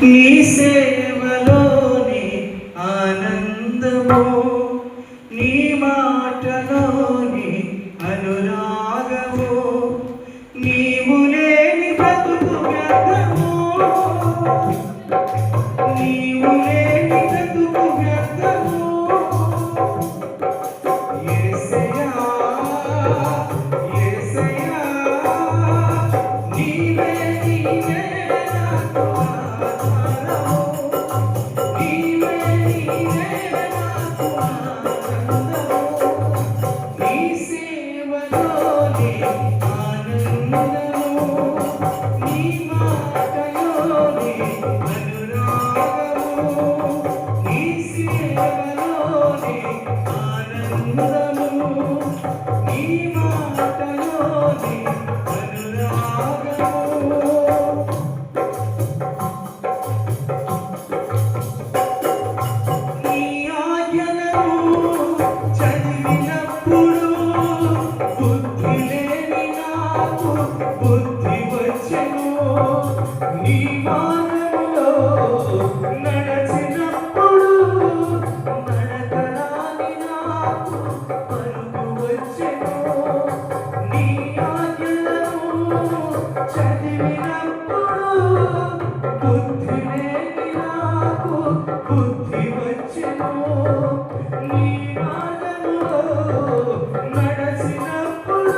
నీ సేవలోని ఆనందము, నీ మాటలోని అనురాగము, నీవు లేని బ్రతుకు వ్యర్థము, నీవు లేని బ్రతుకు వ్యర్థము. యేసయ్యా యేసయ్యా నీవే నీవే నాకు ఆధారము, నీవే నీవే నాకు ఆనందము, నీ సేవలోని ఆనందము, నీ మాటలోని అనురాగము, నీ సేవలోని ఆనందము, నీ మాటలోని అనురాగము. నీ ఆజ్ఞలను చదివినప్పుడు బుద్ధి లేని నాకు బుద్ధి వచ్చెను, నీ మార్గములో నడచినప్పుడు నడకరాని నాకు పరుగు వచ్చెను, నీ ఆజ్ఞలను చదివినప్పుడు బుద్ధి లేని నాకు బుద్ధి వచ్చెను, నీ మార్గములో నడచినప్పుడు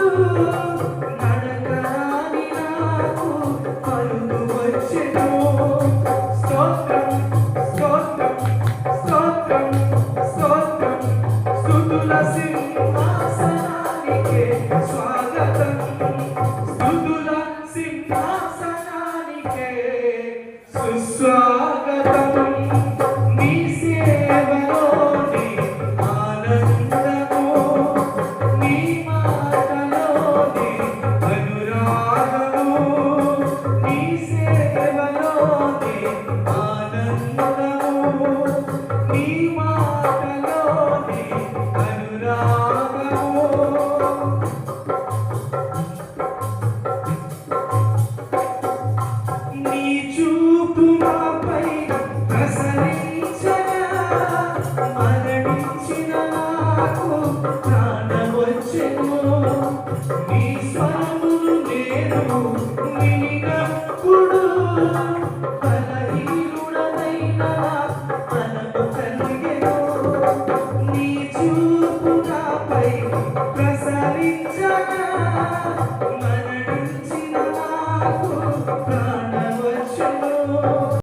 నడకరాని నాకు పరుగు వచ్చెను. స్తోత్రం స్తోత్రం స్తోత్రం స్తోత్రం, స్తుతుల సింహాసనానికే స్వాగతం, స్తుతుల సింహాసనానికే సుస్వాగతం.